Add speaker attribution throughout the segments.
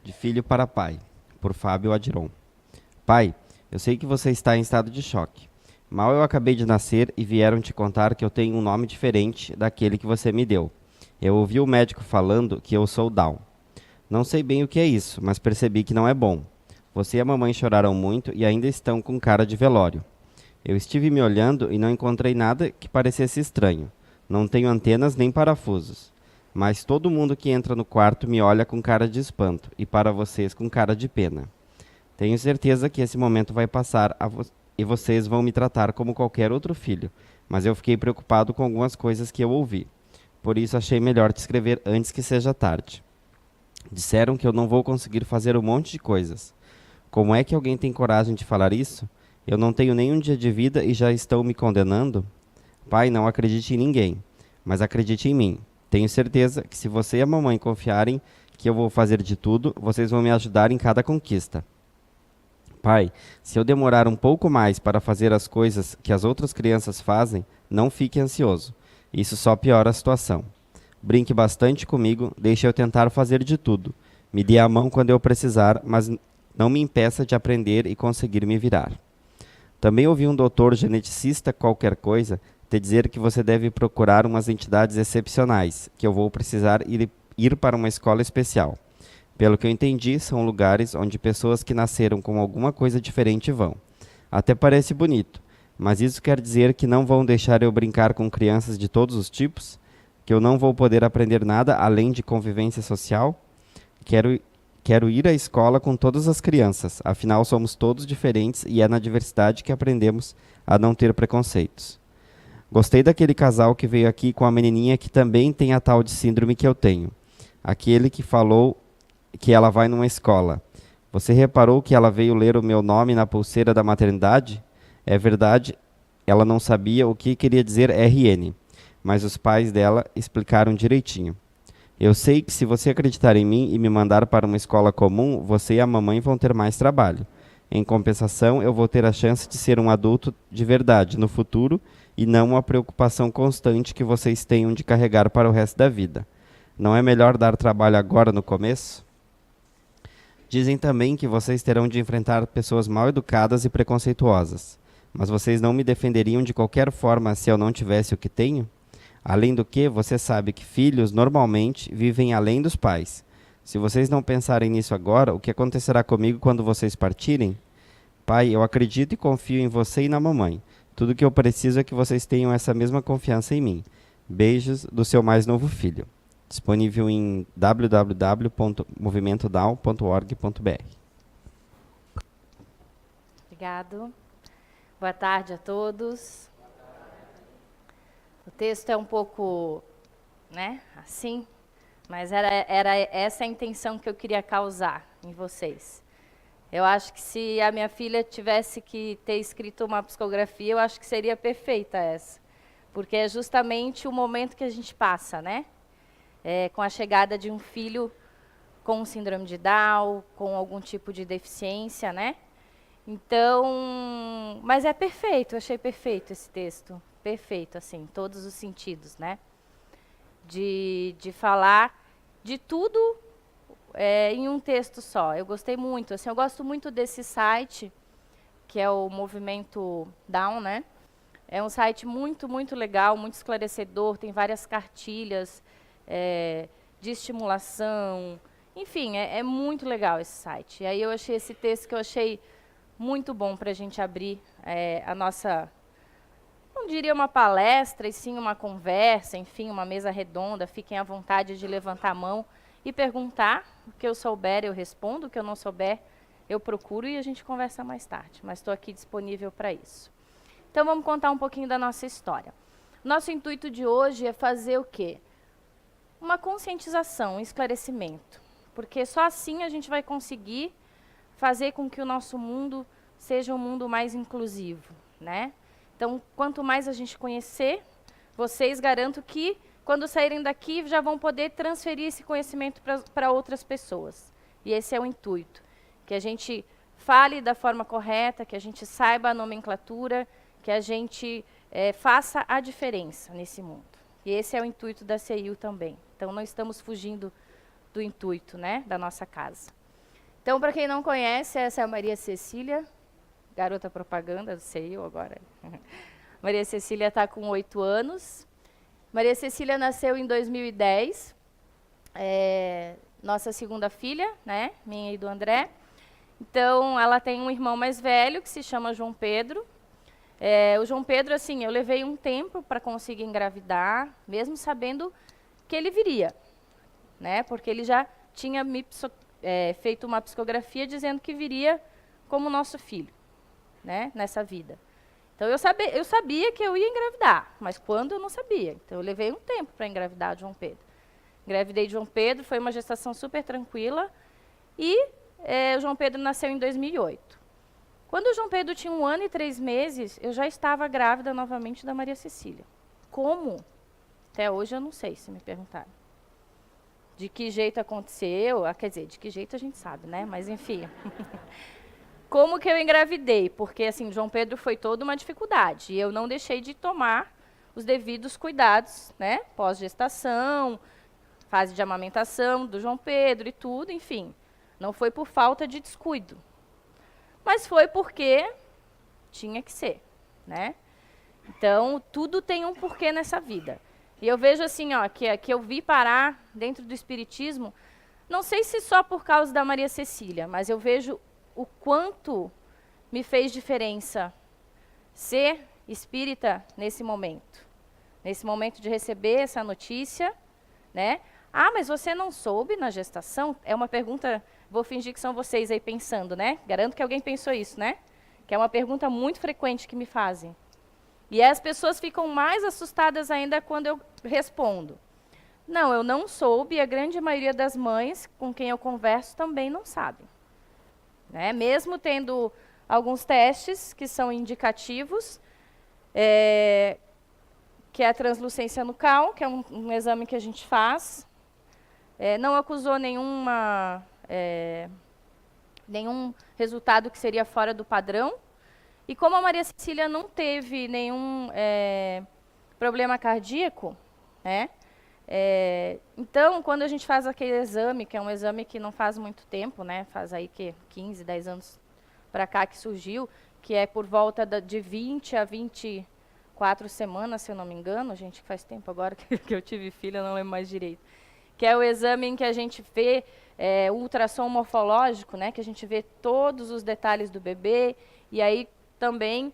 Speaker 1: De filho para pai, por Fábio Adiron. Pai, eu sei que você está em estado de choque. Mal eu acabei de nascer e vieram te contar que eu tenho um nome diferente daquele que você me deu. Eu ouvi o médico falando que eu sou Down. Não sei bem o que é isso, mas percebi que não é bom. Você e a mamãe choraram muito e ainda estão com cara de velório. Eu estive me olhando e não encontrei nada que parecesse estranho. Não tenho antenas nem parafusos. Mas todo mundo que entra no quarto me olha com cara de espanto e para vocês com cara de pena. Tenho certeza que esse momento vai passar e vocês vão me tratar como qualquer outro filho, mas eu fiquei preocupado com algumas coisas que eu ouvi. Por isso achei melhor te escrever antes que seja tarde. Disseram que eu não vou conseguir fazer um monte de coisas. Como é que alguém tem coragem de falar isso? Eu não tenho nenhum dia de vida e já estão me condenando? Pai, não acredite em ninguém, mas acredite em mim. Tenho certeza que se você e a mamãe confiarem que eu vou fazer de tudo, vocês vão me ajudar em cada conquista. Pai, se eu demorar um pouco mais para fazer as coisas que as outras crianças fazem, não fique ansioso. Isso só piora a situação. Brinque bastante comigo, deixe eu tentar fazer de tudo. Me dê a mão quando eu precisar, mas não me impeça de aprender e conseguir me virar. Também ouvi um doutor geneticista qualquer coisa te dizer que você deve procurar umas entidades excepcionais, que eu vou precisar ir para uma escola especial. Pelo que eu entendi, são lugares onde pessoas que nasceram com alguma coisa diferente vão. Até parece bonito, mas isso quer dizer que não vão deixar eu brincar com crianças de todos os tipos? Que eu não vou poder aprender nada além de convivência social? Quero ir à escola com todas as crianças, afinal somos todos diferentes e é na diversidade que aprendemos a não ter preconceitos. Gostei daquele casal que veio aqui com a menininha que também tem a tal de síndrome que eu tenho. Aquele que falou que ela vai numa escola. Você reparou que ela veio ler o meu nome na pulseira da maternidade? É verdade, ela não sabia o que queria dizer RN, mas os pais dela explicaram direitinho. Eu sei que se você acreditar em mim e me mandar para uma escola comum, você e a mamãe vão ter mais trabalho. Em compensação, eu vou ter a chance de ser um adulto de verdade no futuro e não uma preocupação constante que vocês tenham de carregar para o resto da vida. Não é melhor dar trabalho agora no começo? Dizem também que vocês terão de enfrentar pessoas mal educadas e preconceituosas. Mas vocês não me defenderiam de qualquer forma se eu não tivesse o que tenho? Além do que, você sabe que filhos normalmente vivem além dos pais. Se vocês não pensarem nisso agora, o que acontecerá comigo quando vocês partirem? Pai, eu acredito e confio em você e na mamãe. Tudo que eu preciso é que vocês tenham essa mesma confiança em mim. Beijos do seu mais novo filho. Disponível em www.movimentodown.org.br.
Speaker 2: Obrigado. Boa tarde a todos. O texto é um pouco, né, assim, mas era essa a intenção que eu queria causar em vocês. Eu acho que se a minha filha tivesse que ter escrito uma psicografia, eu acho que seria perfeita essa. Porque é justamente o momento que a gente passa, né? Com a chegada de um filho com síndrome de Down, com algum tipo de deficiência, né? Então, mas é perfeito, eu achei perfeito esse texto. Perfeito, assim, em todos os sentidos, né? De falar de tudo em um texto só. Eu gostei muito, assim, eu gosto muito desse site, que é o Movimento Down, né? É um site muito, muito legal, muito esclarecedor, tem várias cartilhas de estimulação. Enfim, é muito legal esse site. E aí eu achei esse texto que eu achei muito bom para a gente abrir a nossa, não diria uma palestra, e sim uma conversa, enfim, uma mesa redonda. Fiquem à vontade de levantar a mão e perguntar. O que eu souber, eu respondo. O que eu não souber, eu procuro e a gente conversa mais tarde. Mas estou aqui disponível para isso. Então, vamos contar um pouquinho da nossa história. Nosso intuito de hoje é fazer o quê? Uma conscientização, um esclarecimento. Porque só assim a gente vai conseguir fazer com que o nosso mundo seja um mundo mais inclusivo, né? Então, quanto mais a gente conhecer, vocês garanto que, quando saírem daqui, já vão poder transferir esse conhecimento para outras pessoas. E esse é o intuito. Que a gente fale da forma correta, que a gente saiba a nomenclatura, que a gente faça a diferença nesse mundo. E esse é o intuito da CEIU também. Então, não estamos fugindo do intuito, né, da nossa casa. Então, para quem não conhece, essa é a Maria Cecília, garota propaganda, sei eu agora. Maria Cecília está com 8 anos. Maria Cecília nasceu em 2010, nossa segunda filha, né, minha e do André. Então, ela tem um irmão mais velho, que se chama João Pedro. O João Pedro, assim, eu levei um tempo para conseguir engravidar, mesmo sabendo que ele viria, né, porque ele já tinha feito uma psicografia dizendo que viria como nosso filho, né, nessa vida. Então, eu sabia que eu ia engravidar, mas quando eu não sabia. Então, eu levei um tempo para engravidar de João Pedro. Engravidei de João Pedro, foi uma gestação super tranquila. E o João Pedro nasceu em 2008. Quando o João Pedro tinha 1 ano e 3 meses, eu já estava grávida novamente da Maria Cecília. Como? Até hoje eu não sei, se me perguntarem. De que jeito aconteceu? Quer dizer, de que jeito a gente sabe, né? Mas, enfim. Como que eu engravidei? Porque, assim, João Pedro foi toda uma dificuldade. E eu não deixei de tomar os devidos cuidados, né? Pós-gestação, fase de amamentação do João Pedro e tudo, enfim. Não foi por falta de descuido. Mas foi porque tinha que ser, né? Então, tudo tem um porquê nessa vida. E eu vejo assim, ó, que eu vi parar dentro do espiritismo, não sei se só por causa da Maria Cecília, mas eu vejo o quanto me fez diferença ser espírita nesse momento de receber essa notícia, né? Ah, mas você não soube na gestação? É uma pergunta, vou fingir que são vocês aí pensando, né? Garanto que alguém pensou isso, né? Que é uma pergunta muito frequente que me fazem. E as pessoas ficam mais assustadas ainda quando eu respondo. Não, eu não soube, e a grande maioria das mães com quem eu converso também não sabem. Né? Mesmo tendo alguns testes que são indicativos, que é a translucência nucal, que é um exame que a gente faz. Não acusou nenhum resultado que seria fora do padrão. E como a Maria Cecília não teve nenhum problema cardíaco, né? Então, quando a gente faz aquele exame, que é um exame que não faz muito tempo, né? Faz aí que 15, 10 anos para cá que surgiu, que é por volta de 20 a 24 semanas, se eu não me engano. Gente, faz tempo agora que eu tive filha, eu não lembro mais direito. Que é o exame em que a gente vê o ultrassom morfológico, né? Que a gente vê todos os detalhes do bebê, e aí também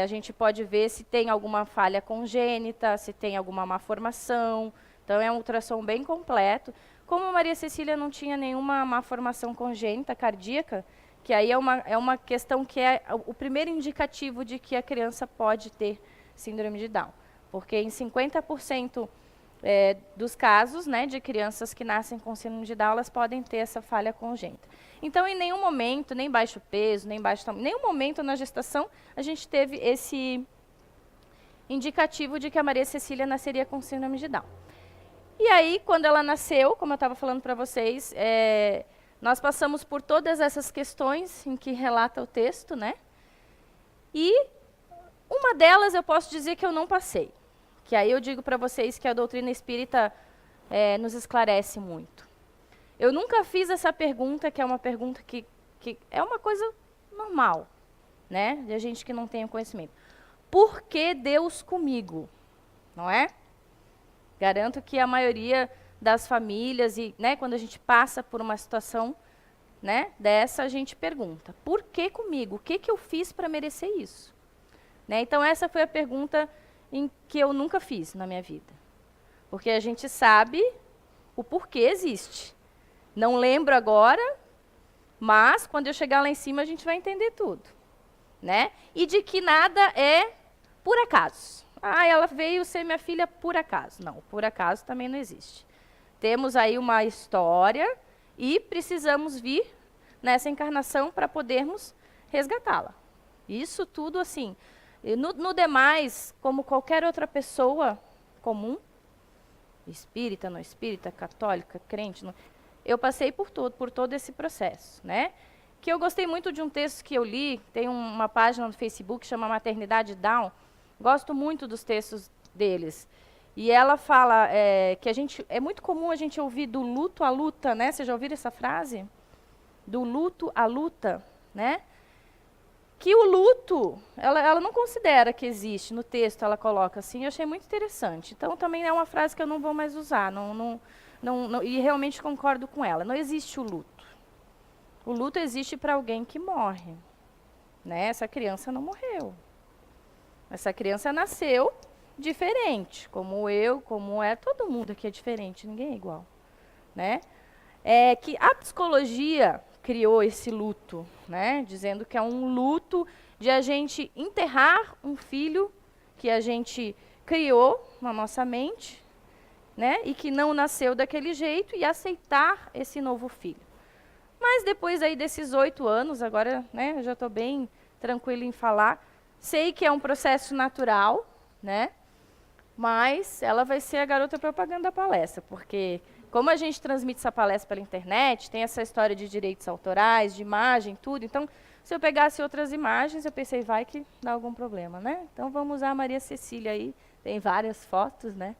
Speaker 2: a gente pode ver se tem alguma falha congênita, se tem alguma má formação. Então, é um ultrassom bem completo. Como a Maria Cecília não tinha nenhuma má formação congênita cardíaca, que aí é uma questão que é o primeiro indicativo de que a criança pode ter síndrome de Down. Porque em 50% dos casos, né, de crianças que nascem com síndrome de Down, elas podem ter essa falha congênita. Então, em nenhum momento, nem baixo peso, nem baixo tamanho, nenhum momento na gestação, a gente teve esse indicativo de que a Maria Cecília nasceria com síndrome de Down. E aí, quando ela nasceu, como eu estava falando para vocês, nós passamos por todas essas questões em que relata o texto, né? E uma delas eu posso dizer que eu não passei. Que aí eu digo para vocês que a doutrina espírita nos esclarece muito. Eu nunca fiz essa pergunta, que é uma pergunta que é uma coisa normal, né? De gente que não tem o conhecimento. Por que Deus comigo? Não é? Garanto que a maioria das famílias, e né, quando a gente passa por uma situação, né, dessa, a gente pergunta, por que comigo? O que eu fiz para merecer isso? Né? Então, essa foi a pergunta em que eu nunca fiz na minha vida. Porque a gente sabe o porquê existe. Não lembro agora, mas quando eu chegar lá em cima, a gente vai entender tudo. Né? E de que nada é por acaso. Ah, ela veio ser minha filha por acaso. Não, por acaso também não existe. Temos aí uma história e precisamos vir nessa encarnação para podermos resgatá-la. Isso tudo assim. No demais, como qualquer outra pessoa comum, espírita, não espírita, católica, crente, eu passei por todo esse processo, né? Que eu gostei muito de um texto que eu li, tem uma página no Facebook que chama Maternidade Down. Gosto muito dos textos deles. E ela fala que é muito comum a gente ouvir do luto à luta, né? Vocês já ouviram essa frase? do luto à luta, né? Que o luto, ela não considera que existe, no texto ela coloca assim, eu achei muito interessante. Então, também é uma frase que eu não vou mais usar, e realmente concordo com ela. Não existe o luto. O luto existe para alguém que morre, né? Essa criança não morreu. Essa criança nasceu diferente, como eu, como é, todo mundo aqui é diferente, ninguém é igual, né? É que a psicologia criou esse luto, né? Dizendo que é um luto de a gente enterrar um filho que a gente criou na nossa mente, né? E que não nasceu daquele jeito e aceitar esse novo filho. Mas depois aí desses 8 anos, agora, né, eu já estou bem tranquila em falar, sei que é um processo natural, né? Mas ela vai ser a garota propaganda da palestra, porque como a gente transmite essa palestra pela internet, tem essa história de direitos autorais, de imagem, tudo. Então, se eu pegasse outras imagens, eu pensei, vai que dá algum problema, né? Então, vamos usar a Maria Cecília aí, tem várias fotos, né?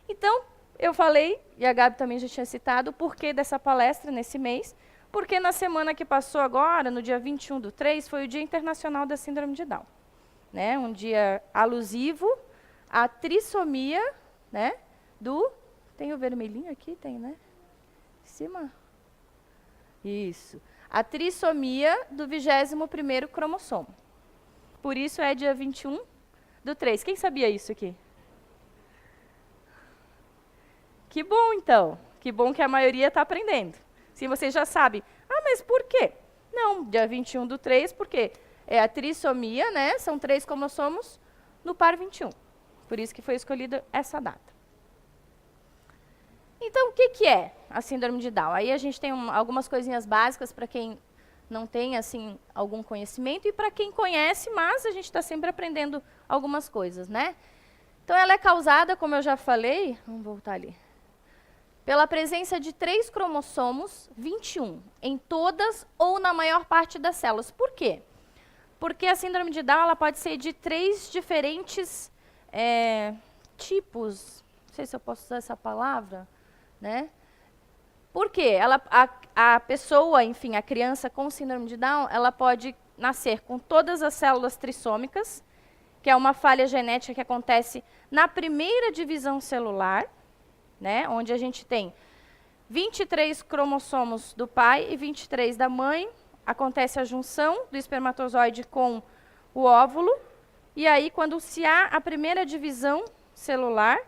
Speaker 2: Então, eu falei, e a Gabi também já tinha citado, o porquê dessa palestra nesse mês, porque na semana que passou agora, no dia 21/3, foi o Dia Internacional da Síndrome de Down, né? Um dia alusivo à trissomia, né? Tem o vermelhinho aqui? Tem, né? Em cima? Isso. A trissomia do 21º cromossomo. Por isso é dia 21/3. Quem sabia isso aqui? Que bom, então. Que bom que a maioria está aprendendo. Se você já sabe. Ah, mas por quê? Não, dia 21/3, porque é a trissomia, né? São 3 cromossomos no par 21. Por isso que foi escolhida essa data. Então, o que é a síndrome de Down? Aí a gente tem algumas coisinhas básicas para quem não tem assim algum conhecimento e para quem conhece, mas a gente está sempre aprendendo algumas coisas, né? Então, ela é causada, como eu já falei, vamos voltar ali, pela presença de 3 cromossomos 21 em todas ou na maior parte das células. Por quê? Porque a síndrome de Down ela pode ser de 3 diferentes tipos, não sei se eu posso usar essa palavra, né? Por quê? A pessoa, enfim, a criança com síndrome de Down, ela pode nascer com todas as células trissômicas, que é uma falha genética que acontece na primeira divisão celular, né? Onde a gente tem 23 cromossomos do pai e 23 da mãe. Acontece a junção do espermatozoide com o óvulo. E aí, quando se há a primeira divisão celular,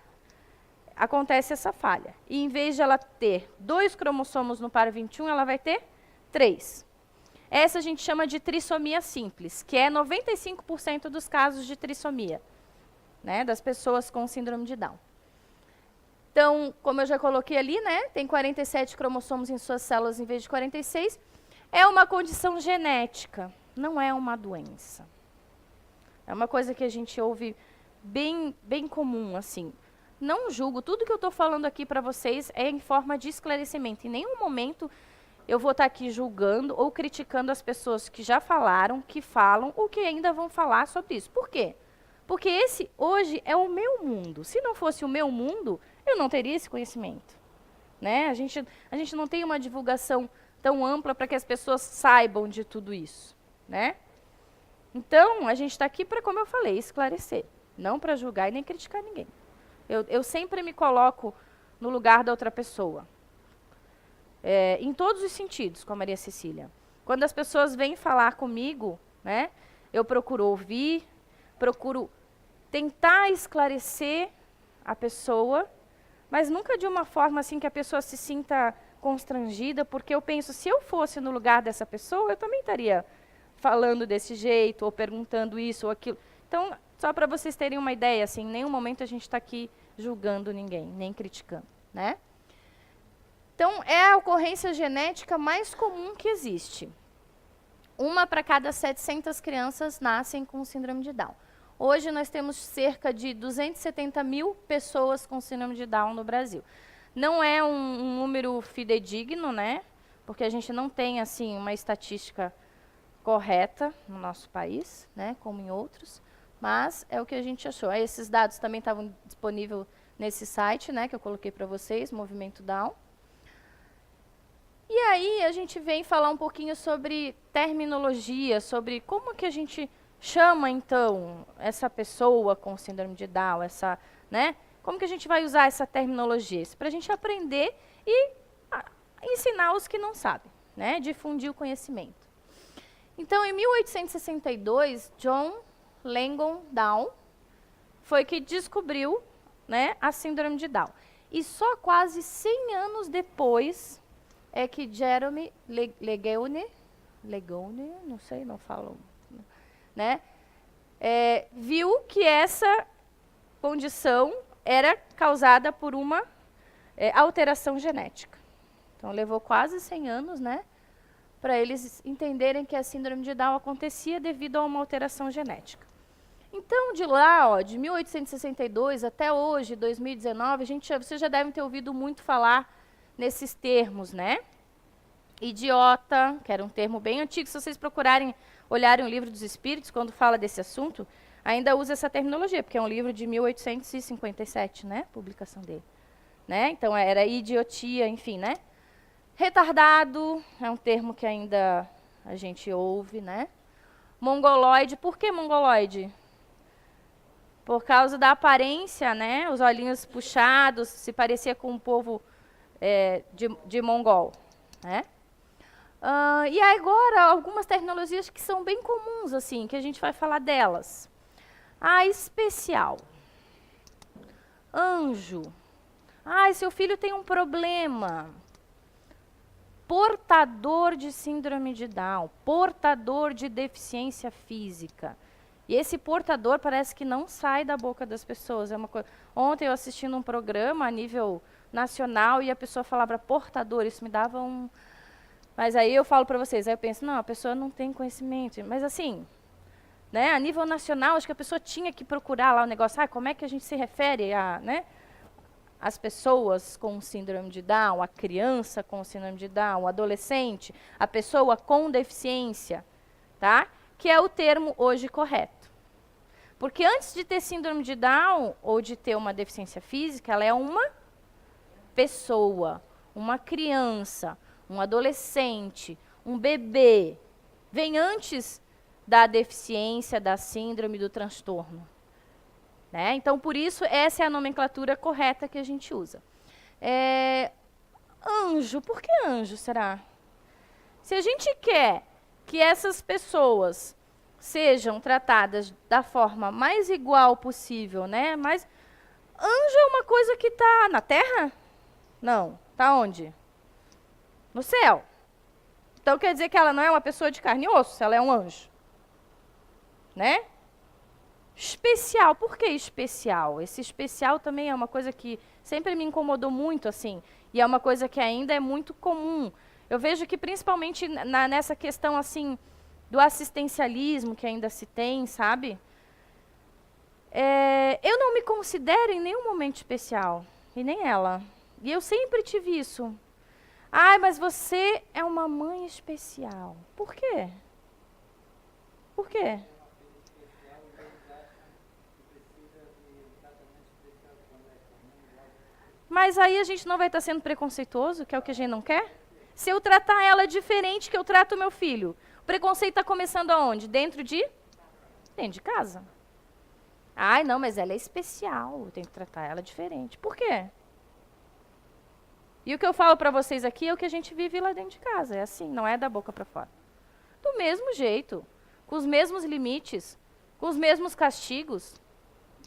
Speaker 2: acontece essa falha. E em vez de ela ter 2 cromossomos no par 21, ela vai ter 3. Essa a gente chama de trissomia simples, que é 95% dos casos de trissomia, né, das pessoas com síndrome de Down. Então, como eu já coloquei ali, né, tem 47 cromossomos em suas células em vez de 46. É uma condição genética, não é uma doença. É uma coisa que a gente ouve bem comum, assim. Não julgo, tudo que eu estou falando aqui para vocês é em forma de esclarecimento. Em nenhum momento eu vou estar aqui julgando ou criticando as pessoas que já falaram, que falam ou que ainda vão falar sobre isso. Por quê? Porque esse, hoje, é o meu mundo. Se não fosse o meu mundo, eu não teria esse conhecimento, né? A gente não tem uma divulgação tão ampla para que as pessoas saibam de tudo isso, né? Então, a gente está aqui para, como eu falei, esclarecer, não para julgar e nem criticar ninguém. Eu sempre me coloco no lugar da outra pessoa, em todos os sentidos, com a Maria Cecília. Quando as pessoas vêm falar comigo, né, eu procuro ouvir, procuro tentar esclarecer a pessoa, mas nunca de uma forma assim que a pessoa se sinta constrangida, porque eu penso, se eu fosse no lugar dessa pessoa, eu também estaria falando desse jeito, ou perguntando isso ou aquilo. Então, só para vocês terem uma ideia, assim, em nenhum momento a gente está aqui julgando ninguém, nem criticando, né? Então, é a ocorrência genética mais comum que existe. Uma para cada 700 crianças nascem com síndrome de Down. Hoje nós temos cerca de 270 mil pessoas com síndrome de Down no Brasil. Não é um número fidedigno, né? Porque a gente não tem assim uma estatística correta no nosso país, né? Como em outros. Mas é o que a gente achou. Aí, esses dados também estavam disponíveis nesse site, né? Que eu coloquei para vocês, Movimento Down. E aí a gente vem falar um pouquinho sobre terminologia, sobre como que a gente chama, então, essa pessoa com síndrome de Down, né? Como que a gente vai usar essa terminologia? Para a gente aprender e ensinar os que não sabem, né? Difundir o conhecimento. Então, em 1862, John Langdon Down foi que descobriu, né, a síndrome de Down. E só quase 100 anos depois é que Jerome Lejeune, não sei, não falo, né, viu que essa condição era causada por uma alteração genética. Então, levou quase 100 anos, né, para eles entenderem que a síndrome de Down acontecia devido a uma alteração genética. Então, de lá, ó, de 1862 até hoje, 2019, vocês já devem ter ouvido muito falar nesses termos, né? Idiota, que era um termo bem antigo. Se vocês procurarem, olharem o Livro dos Espíritos, quando fala desse assunto, ainda usa essa terminologia, porque é um livro de 1857, né? Publicação dele. Né? Então, era idiotia, enfim, né? Retardado, é um termo que ainda a gente ouve, né? Mongoloide, por que mongoloide? Por causa da aparência, né? Os olhinhos puxados, se parecia com um povo de mongol, né? E agora, algumas tecnologias que são bem comuns, assim, que a gente vai falar delas. A especial. Anjo. Seu filho tem um problema. Portador de síndrome de Down, portador de deficiência física. E esse portador parece que não sai da boca das pessoas. Ontem eu assistindo um programa a nível nacional e a pessoa falava portador, isso me dava um... Mas aí eu falo para vocês, aí eu penso, não, a pessoa não tem conhecimento. Mas assim, né, a nível nacional, acho que a pessoa tinha que procurar lá o negócio, como é que a gente se refere a, né, as pessoas com síndrome de Down, a criança com síndrome de Down, o adolescente, a pessoa com deficiência, tá? Que é o termo hoje correto. Porque antes de ter síndrome de Down ou de ter uma deficiência física, ela é uma pessoa, uma criança, um adolescente, um bebê. Vem antes da deficiência, da síndrome, do transtorno. Né? Então, por isso, essa é a nomenclatura correta que a gente usa. Anjo, por que anjo, será? Se a gente quer que essas pessoas sejam tratadas da forma mais igual possível, né? Mas anjo é uma coisa que está na Terra? Não. Está onde? No céu. Então, quer dizer que ela não é uma pessoa de carne e osso, ela é um anjo. Né? Especial, por que especial? Esse especial também é uma coisa que sempre me incomodou muito, assim, e é uma coisa que ainda é muito comum. Eu vejo que principalmente nessa questão, assim, do assistencialismo que ainda se tem, sabe? Eu não me considero em nenhum momento especial, e nem ela. E eu sempre tive isso. Mas você é uma mãe especial. Por quê? Por quê? Mas aí a gente não vai estar sendo preconceituoso, que é o que a gente não quer? Se eu tratar ela diferente que eu trato o meu filho, o preconceito está começando aonde? Dentro de casa. Não, mas ela é especial, eu tenho que tratar ela diferente. Por quê? E o que eu falo para vocês aqui é o que a gente vive lá dentro de casa. É assim, não é da boca para fora. Do mesmo jeito, com os mesmos limites, com os mesmos castigos,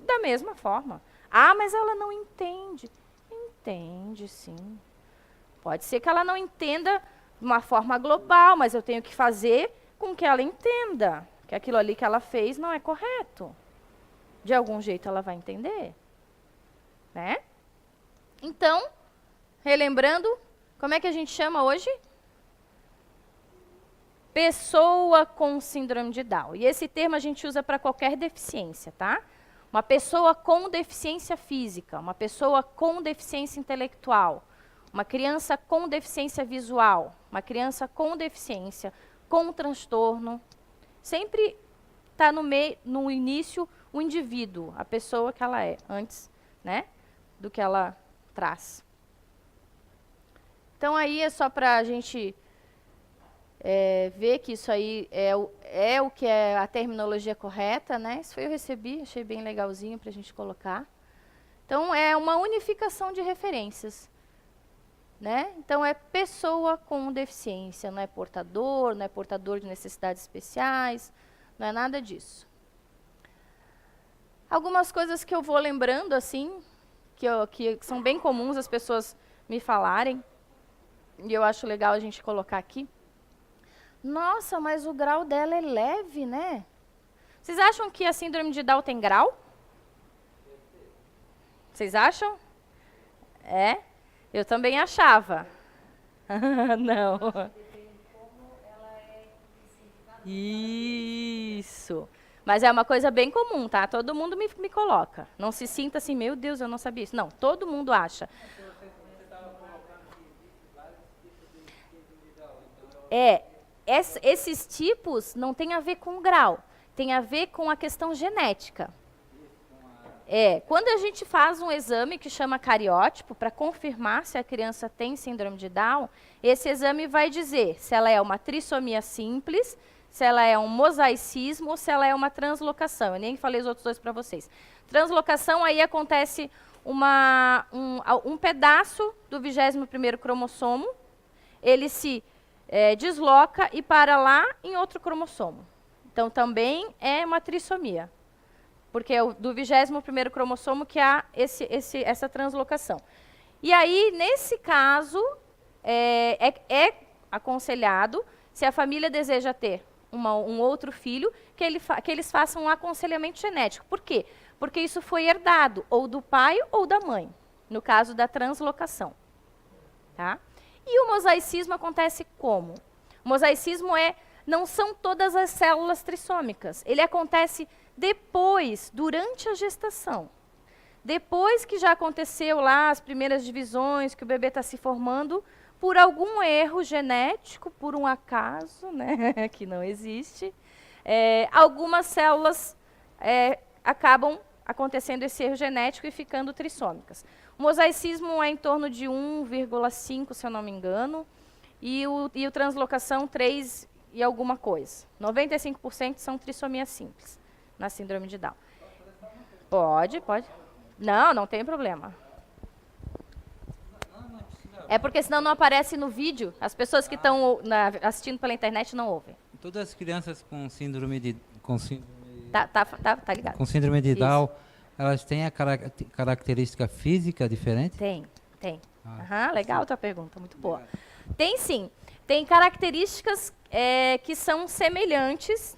Speaker 2: da mesma forma. Mas ela não entende. Entende, sim. Pode ser que ela não entenda de uma forma global, mas eu tenho que fazer com que ela entenda que aquilo ali que ela fez não é correto. De algum jeito ela vai entender. Né? Então, relembrando, como é que a gente chama hoje? Pessoa com síndrome de Down. E esse termo a gente usa para qualquer deficiência, tá? Uma pessoa com deficiência física, uma pessoa com deficiência intelectual, uma criança com deficiência visual, uma criança com deficiência, com transtorno. Sempre está no início o indivíduo, a pessoa que ela é, antes, né, do que ela traz. Então, aí é só para a gente ver que isso aí é o que é a terminologia correta, né? Isso foi eu recebi, achei bem legalzinho para a gente colocar. Então, é uma unificação de referências, né? Então, é pessoa com deficiência, não é portador de necessidades especiais, não é nada disso. Algumas coisas que eu vou lembrando, assim, que são bem comuns as pessoas me falarem, e eu acho legal a gente colocar aqui. Nossa, mas o grau dela é leve, né? Vocês acham que a síndrome de Down tem grau? Vocês acham? É? Eu também achava. Não. Isso. Mas é uma coisa bem comum, tá? Todo mundo me coloca. Não se sinta assim, meu Deus, eu não sabia isso. Não, todo mundo acha. Esses tipos não tem a ver com grau, tem a ver com a questão genética. Quando a gente faz um exame que chama cariótipo, para confirmar se a criança tem síndrome de Down, esse exame vai dizer se ela é uma trissomia simples, se ela é um mosaicismo ou se ela é uma translocação. Eu nem falei os outros dois para vocês. Translocação, aí acontece um pedaço do 21º cromossomo, ele se desloca e para lá em outro cromossomo. Então, também é uma trissomia, porque é do 21º cromossomo que há essa translocação. E aí, nesse caso, é aconselhado, se a família deseja ter um outro filho, que eles façam um aconselhamento genético. Por quê? Porque isso foi herdado, ou do pai ou da mãe, no caso da translocação. Tá? E o mosaicismo acontece como? O mosaicismo não são todas as células trissômicas. Ele acontece depois, durante a gestação. Depois que já aconteceu lá as primeiras divisões, que o bebê está se formando, por algum erro genético, por um acaso, né, que não existe, algumas células acabam acontecendo esse erro genético e ficando trissômicas. O mosaicismo é em torno de 1,5, se eu não me engano, e o translocação 3 e alguma coisa. 95% são trissomia simples na síndrome de Down. Pode. Não tem problema. É porque senão não aparece no vídeo. As pessoas que estão assistindo pela internet não ouvem.
Speaker 3: Todas as crianças com síndrome de
Speaker 2: Tá ligado.
Speaker 3: Com síndrome de Down,
Speaker 2: Isso.
Speaker 3: elas têm a característica física diferente?
Speaker 2: Tem. Legal a tua pergunta, muito boa. Tem sim. Tem características que são semelhantes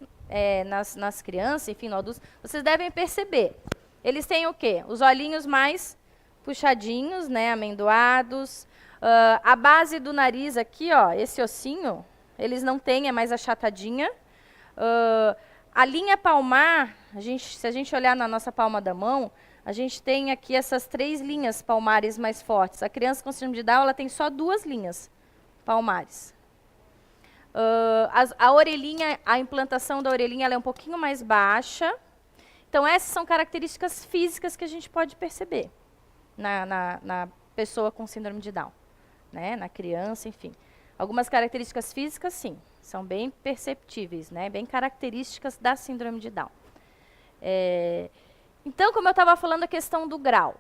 Speaker 2: nas crianças, enfim, no adulto. Vocês devem perceber. Eles têm o quê? Os olhinhos mais puxadinhos, né, amendoados. A base do nariz aqui, ó, esse ossinho, eles não têm, é mais achatadinha. A linha palmar, se a gente olhar na nossa palma da mão, a gente tem aqui essas 3 linhas palmares mais fortes. A criança com síndrome de Down, ela tem só 2 linhas palmares. A orelhinha, a implantação da orelhinha, ela é um pouquinho mais baixa. Então, essas são características físicas que a gente pode perceber na pessoa com síndrome de Down, né? Na criança, enfim. Algumas características físicas, sim, são bem perceptíveis, né? Bem características da síndrome de Down. Então, como eu estava falando, a questão do grau.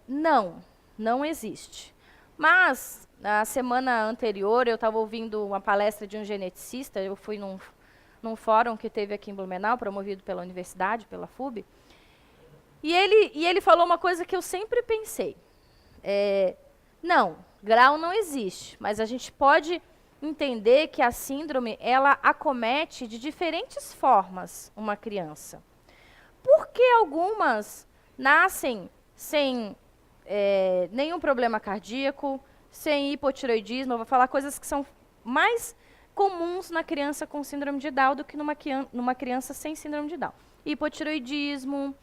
Speaker 2: Não existe. Mas, na semana anterior, eu estava ouvindo uma palestra de um geneticista, eu fui num fórum que teve aqui em Blumenau, promovido pela universidade, pela FUB, e ele falou uma coisa que eu sempre pensei. Não, grau não existe, mas a gente pode entender que a síndrome, ela acomete de diferentes formas uma criança. Porque algumas nascem sem nenhum problema cardíaco, sem hipotireoidismo, eu vou falar coisas que são mais comuns na criança com síndrome de Down do que numa criança sem síndrome de Down. Hipotireoidismo,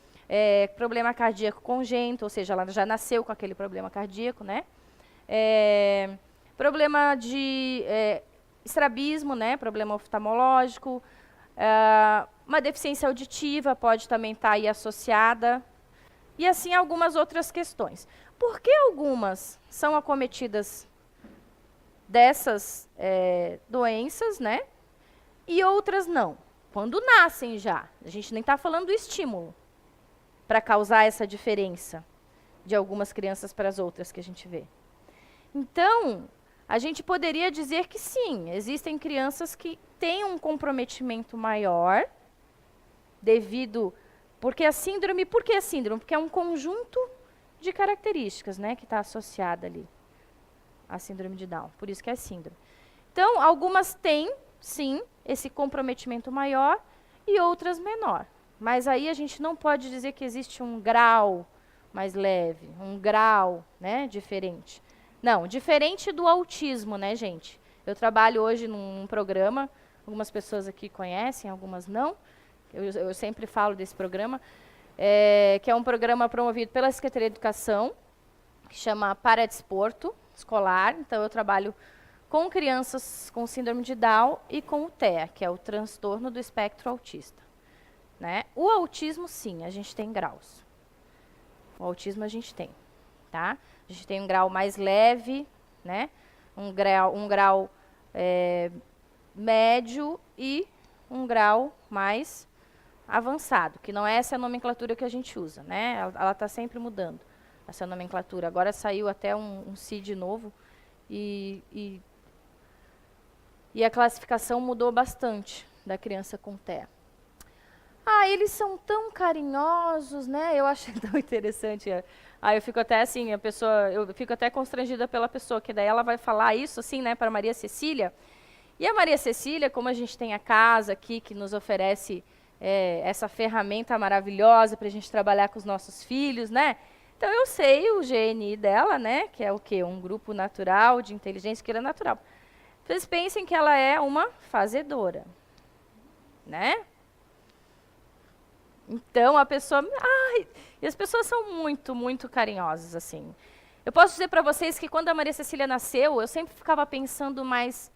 Speaker 2: problema cardíaco congênito, ou seja, ela já nasceu com aquele problema cardíaco, né? Problema de estrabismo, né? Problema oftalmológico, uma deficiência auditiva pode também estar aí associada, e assim algumas outras questões. Por que algumas são acometidas dessas doenças, né? E outras não. Quando nascem já. A gente nem está falando do estímulo para causar essa diferença de algumas crianças para as outras que a gente vê. Então, a gente poderia dizer que sim, existem crianças que têm um comprometimento maior devido... Porque a síndrome... Por que a síndrome? Porque é um conjunto de características, né, que está associada ali à síndrome de Down. Por isso que é síndrome. Então, algumas têm, sim, esse comprometimento maior e outras menor. Mas aí a gente não pode dizer que existe um grau mais leve, um grau, né, diferente. Não, diferente do autismo, né, gente? Eu trabalho hoje num programa, algumas pessoas aqui conhecem, algumas não. Eu sempre falo desse programa, que é um programa promovido pela Secretaria de Educação, que chama Paradesporto Escolar. Então, eu trabalho com crianças com síndrome de Down e com o TEA, que é o transtorno do espectro autista. Né? O autismo, sim, a gente tem graus. O autismo a gente tem, tá? A gente tem um grau mais leve, né? Um grau médio e um grau mais avançado, que não é essa a nomenclatura que a gente usa, né? Ela está sempre mudando, essa nomenclatura. Agora saiu até um CID novo e a classificação mudou bastante da criança com TEA. Ah, eles são tão carinhosos, né? Eu acho tão interessante. Aí eu fico até assim, eu fico até constrangida pela pessoa, que daí ela vai falar isso assim, né, para Maria Cecília. E a Maria Cecília, como a gente tem a casa aqui que nos oferece essa ferramenta maravilhosa para a gente trabalhar com os nossos filhos, né? Então eu sei o GNI dela, né? Que é o quê? Um grupo natural de inteligência que é natural. Vocês pensem que ela é uma fazedora, né? Então a pessoa, e as pessoas são muito, muito carinhosas assim. Eu posso dizer para vocês que quando a Maria Cecília nasceu, eu sempre ficava pensando mais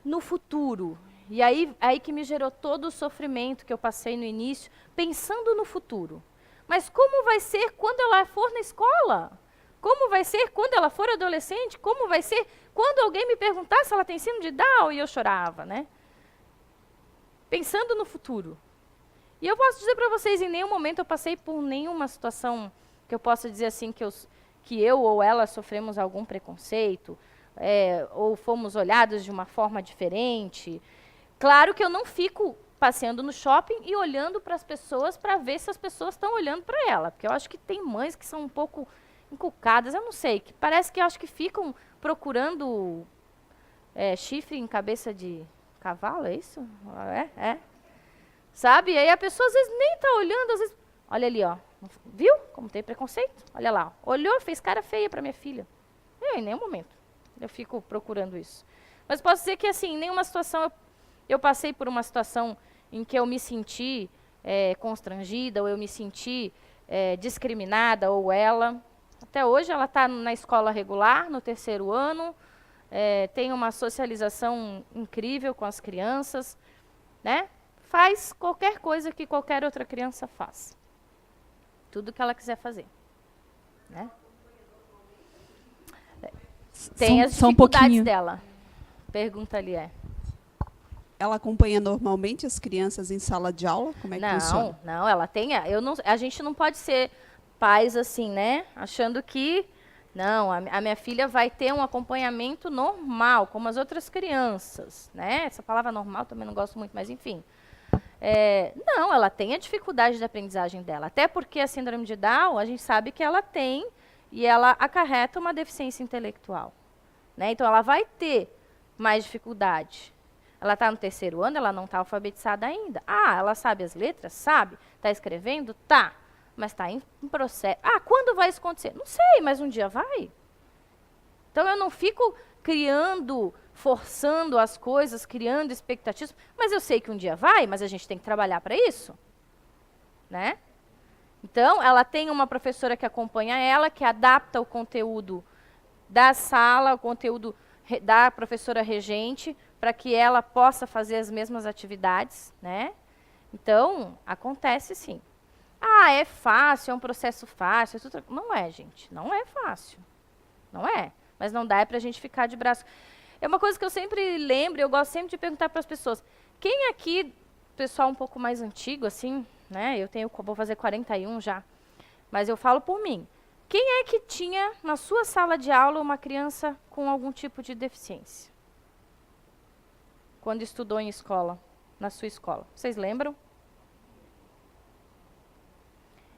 Speaker 2: no futuro. E aí que me gerou todo o sofrimento que eu passei no início, pensando no futuro. Mas como vai ser quando ela for na escola? Como vai ser quando ela for adolescente? Como vai ser quando alguém me perguntar se ela tem síndrome de Down? E eu chorava, né? Pensando no futuro. E eu posso dizer para vocês, em nenhum momento eu passei por nenhuma situação que eu possa dizer assim que eu ou ela sofremos algum preconceito, ou fomos olhados de uma forma diferente. Claro que eu não fico passeando no shopping e olhando para as pessoas para ver se as pessoas estão olhando para ela. Porque eu acho que tem mães que são um pouco encucadas, eu não sei, que parece que eu acho que ficam procurando chifre em cabeça de cavalo, é isso? Sabe? E aí a pessoa às vezes nem está olhando, às vezes... Olha ali, ó. Viu como tem preconceito? Olha lá. Olhou, fez cara feia para minha filha. Em nenhum momento eu fico procurando isso. Mas posso dizer que, assim, em nenhuma situação eu passei por uma situação em que eu me senti constrangida, ou eu me senti discriminada, ou ela. Até hoje ela está na escola regular, no 3º ano, tem uma socialização incrível com as crianças, né? Faz qualquer coisa que qualquer outra criança faz. Tudo que ela quiser fazer. Né? Tem as dificuldades dela. Pergunta ali,
Speaker 4: Ela acompanha normalmente as crianças em sala de aula? Como é que funciona?
Speaker 2: Não, ela tem... a gente não pode ser pais assim, né? Achando que... Não, a minha filha vai ter um acompanhamento normal, como as outras crianças, né? Essa palavra normal também não gosto muito, mas enfim... não, ela tem a dificuldade de aprendizagem dela. Até porque a síndrome de Down, a gente sabe que ela tem e ela acarreta uma deficiência intelectual. Né? Então, ela vai ter mais dificuldade. Ela está no 3º ano, ela não está alfabetizada ainda. Ela sabe as letras? Sabe. Está escrevendo? Tá. Mas está em processo. Quando vai isso acontecer? Não sei, mas um dia vai. Então, eu não fico forçando as coisas, criando expectativas, mas eu sei que um dia vai, mas a gente tem que trabalhar para isso. Né? Então, ela tem uma professora que acompanha ela, que adapta o conteúdo da sala, o conteúdo da professora regente, para que ela possa fazer as mesmas atividades. Né? Então, acontece sim. É fácil, é um processo fácil. Não é, gente. Não é fácil. Não é. Mas não dá para a gente ficar de braço. É uma coisa que eu sempre lembro, eu gosto sempre de perguntar para as pessoas. Quem aqui, pessoal um pouco mais antigo, assim, né? Vou fazer 41 já, mas eu falo por mim. Quem é que tinha na sua sala de aula uma criança com algum tipo de deficiência? Quando estudou em escola, na sua escola. Vocês lembram?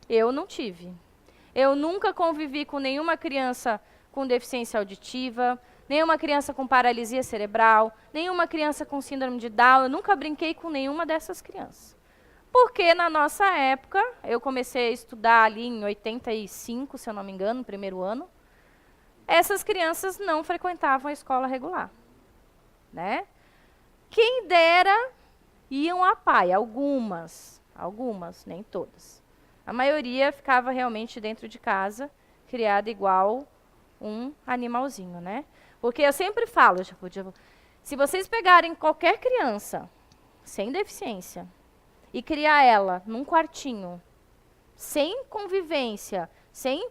Speaker 2: Eu não tive. Eu nunca convivi com nenhuma criança com deficiência auditiva, nenhuma criança com paralisia cerebral, nenhuma criança com síndrome de Down. Eu nunca brinquei com nenhuma dessas crianças. Porque na nossa época, eu comecei a estudar ali em 85, se eu não me engano, no primeiro ano, essas crianças não frequentavam a escola regular, né? Quem dera iam à PAI, algumas, nem todas. A maioria ficava realmente dentro de casa, criada igual um animalzinho, né? Porque eu sempre falo, se vocês pegarem qualquer criança sem deficiência e criar ela num quartinho, sem convivência, sem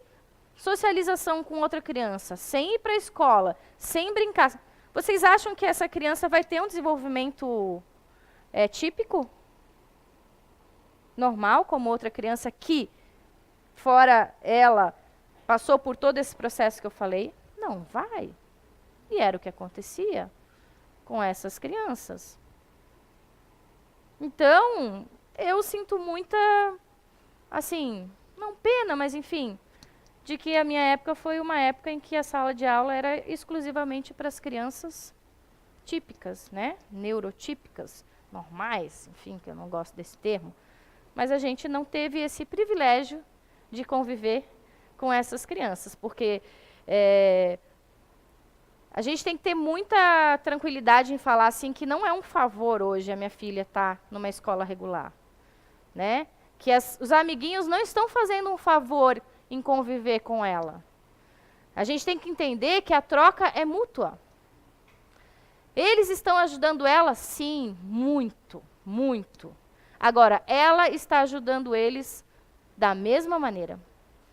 Speaker 2: socialização com outra criança, sem ir para a escola, sem brincar, vocês acham que essa criança vai ter um desenvolvimento típico? Normal, como outra criança que, fora ela, passou por todo esse processo que eu falei? Não vai. E era o que acontecia com essas crianças. Então, eu sinto muita, assim, não pena, mas enfim, de que a minha época foi uma época em que a sala de aula era exclusivamente para as crianças típicas, né? Neurotípicas, normais, enfim, que eu não gosto desse termo. Mas a gente não teve esse privilégio de conviver com essas crianças, porque a gente tem que ter muita tranquilidade em falar assim que não é um favor hoje a minha filha estar numa escola regular, né? Que os amiguinhos não estão fazendo um favor em conviver com ela. A gente tem que entender que a troca é mútua. Eles estão ajudando ela? Sim, muito, muito. Agora, ela está ajudando eles da mesma maneira,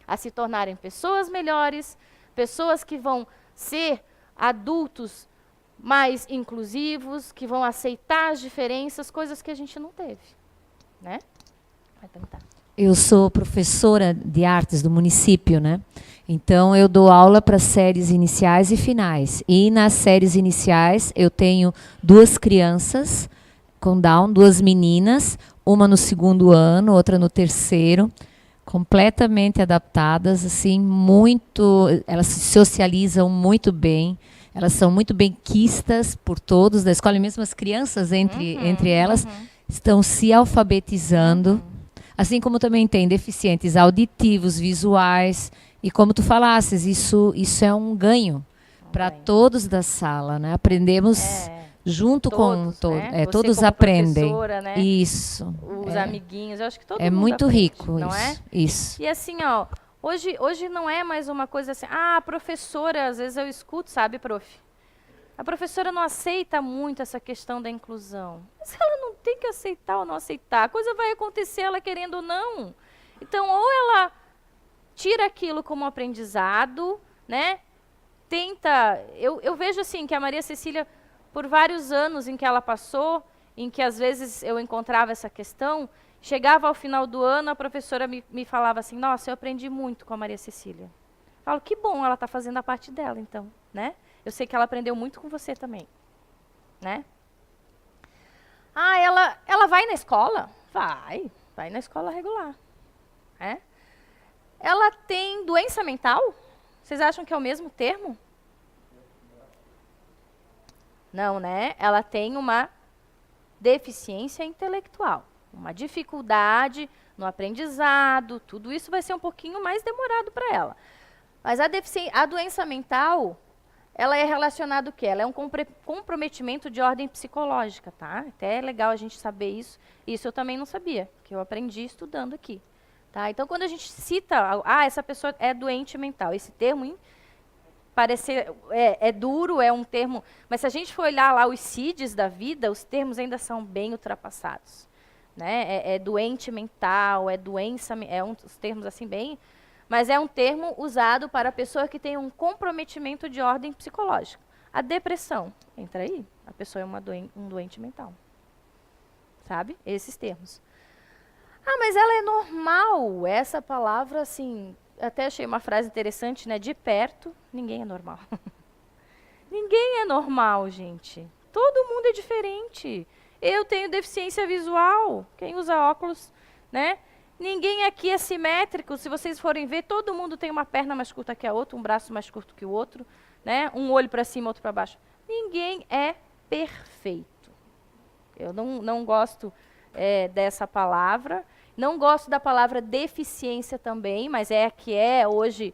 Speaker 2: a se tornarem pessoas melhores, pessoas que vão ser adultos mais inclusivos, que vão aceitar as diferenças, coisas que a gente não teve, né? Vai tentar.
Speaker 5: Eu sou professora de artes do município, né? Então, eu dou aula para séries iniciais e finais. E nas séries iniciais, eu tenho 2 crianças com Down, 2 meninas, uma no 2º ano, outra no 3º, completamente adaptadas, assim, muito, elas se socializam muito bem, elas são muito bem quistas por todos da escola, e mesmo as crianças entre elas estão se alfabetizando, assim como também tem deficientes auditivos, visuais, e como tu falasses, isso é um ganho para todos da sala, né? Aprendemos junto
Speaker 2: todos,
Speaker 5: com
Speaker 2: né?
Speaker 5: todos aprendem.
Speaker 2: Né?
Speaker 5: Isso.
Speaker 2: Os amiguinhos, eu acho que todo
Speaker 5: é
Speaker 2: mundo
Speaker 5: muito
Speaker 2: aprende,
Speaker 5: rico
Speaker 2: não
Speaker 5: isso.
Speaker 2: é?
Speaker 5: Isso.
Speaker 2: E assim, ó, hoje não é mais uma coisa assim, a professora, às vezes eu escuto, sabe, prof? A professora não aceita muito essa questão da inclusão. Mas ela não tem que aceitar ou não aceitar. A coisa vai acontecer ela querendo ou não. Então, ou ela tira aquilo como aprendizado, né? Tenta... Eu vejo assim que a Maria Cecília, por vários anos em que ela passou, em que às vezes eu encontrava essa questão, chegava ao final do ano, a professora me falava assim, nossa, eu aprendi muito com a Maria Cecília. Eu falo, que bom, ela está fazendo a parte dela, então, né? Eu sei que ela aprendeu muito com você também, né? Ah, ela vai na escola? Vai na escola regular. É? Ela tem doença mental? Vocês acham que é o mesmo termo? Não, né? Ela tem uma deficiência intelectual, uma dificuldade no aprendizado, tudo isso vai ser um pouquinho mais demorado para ela. Mas a doença mental, ela é relacionada o quê? Ela é um comprometimento de ordem psicológica, tá? Até é legal a gente saber isso. Isso eu também não sabia, que eu aprendi estudando aqui. Tá? Então, quando a gente cita, essa pessoa é doente mental, esse termo é duro, é um termo, mas se a gente for olhar lá os CIDs da vida, os termos ainda são bem ultrapassados. Né? É doente mental, é doença, uns termos assim bem... Mas é um termo usado para a pessoa que tem um comprometimento de ordem psicológica. A depressão, entra aí. A pessoa é um doente mental. Sabe? Esses termos. Ah, mas ela é normal. Essa palavra, assim, até achei uma frase interessante, né? De perto, ninguém é normal. Ninguém é normal, gente. Todo mundo é diferente. Eu tenho deficiência visual. Quem usa óculos, né? Ninguém aqui é simétrico. Se vocês forem ver, todo mundo tem uma perna mais curta que a outra, um braço mais curto que o outro, né? Um olho para cima, outro para baixo. Ninguém é perfeito. Eu não gosto dessa palavra. Não gosto da palavra deficiência também, mas é a que é hoje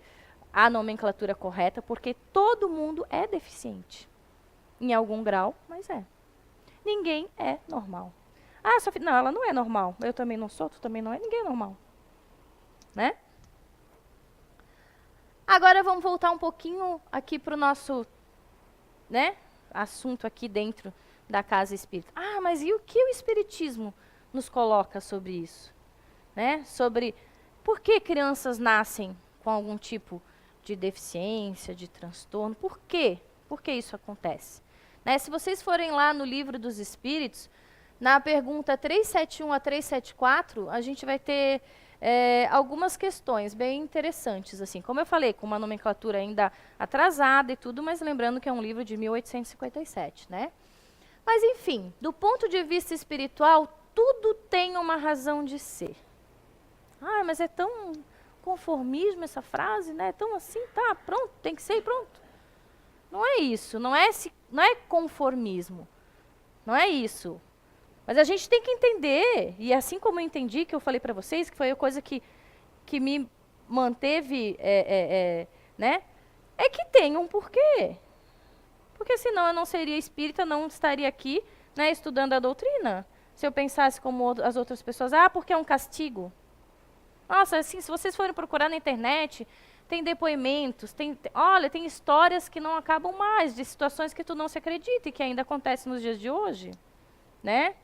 Speaker 2: a nomenclatura correta, porque todo mundo é deficiente. Em algum grau, mas é. Ninguém é normal. Ah, Sofia, não, ela não é normal. Eu também não sou, tu também não é. Ninguém é normal. Né? Agora vamos voltar um pouquinho aqui para o nosso, né, assunto aqui dentro da casa espírita. Ah, mas e o que o espiritismo nos coloca sobre isso? Né? Sobre por que crianças nascem com algum tipo de deficiência, de transtorno? Por quê? Por que isso acontece? Né? Se vocês forem lá no Livro dos Espíritos, na pergunta 371 a 374, a gente vai ter algumas questões bem interessantes, assim, como eu falei, com uma nomenclatura ainda atrasada e tudo, mas lembrando que é um livro de 1857, né? Mas, enfim, do ponto de vista espiritual, tudo tem uma razão de ser. Ah, mas é tão conformismo essa frase, né? É tão assim, tá, pronto, tem que ser e pronto. Não é isso, não é conformismo. Não é isso. Mas a gente tem que entender, e assim como eu entendi, que eu falei para vocês, que foi a coisa que me manteve, né? É que tem um porquê. Porque senão eu não seria espírita, não estaria aqui, né, estudando a doutrina. Se eu pensasse como as outras pessoas, porque é um castigo. Nossa, assim, se vocês forem procurar na internet, tem depoimentos, olha, tem histórias que não acabam mais, de situações que tu não se acredita e que ainda acontecem nos dias de hoje, né?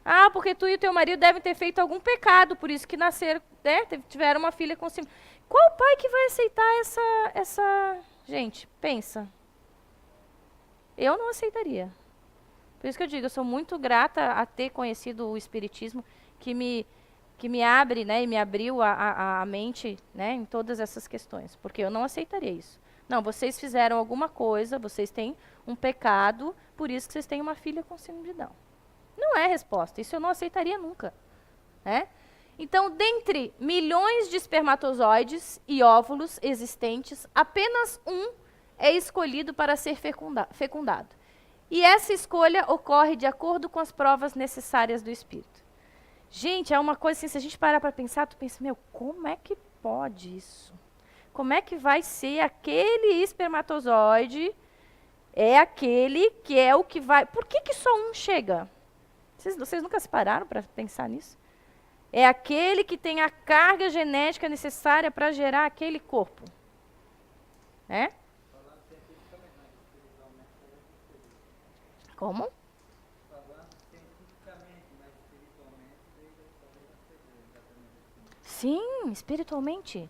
Speaker 2: Ah, porque tu e o teu marido devem ter feito algum pecado, por isso que nasceram, né, tiveram uma filha com ciúme. Qual pai que vai aceitar essa... Gente, pensa. Eu não aceitaria. Por isso que eu digo, eu sou muito grata a ter conhecido o Espiritismo, que me abre, né, e me abriu a mente, né, em todas essas questões. Porque eu não aceitaria isso. Não, vocês fizeram alguma coisa, vocês têm um pecado, por isso que vocês têm uma filha com síndrome de Down. Não é resposta, isso eu não aceitaria nunca. Né? Então, dentre milhões de espermatozoides e óvulos existentes, apenas um é escolhido para ser fecundado. E essa escolha ocorre de acordo com as provas necessárias do espírito. Gente, é uma coisa assim, se a gente parar para pensar, tu pensa, meu, como é que pode isso? Como é que vai ser aquele espermatozoide, é aquele que é o que vai... Por que só um chega? Vocês nunca se pararam para pensar nisso? É aquele que tem a carga genética necessária para gerar aquele corpo. Né? Como? Sim, espiritualmente.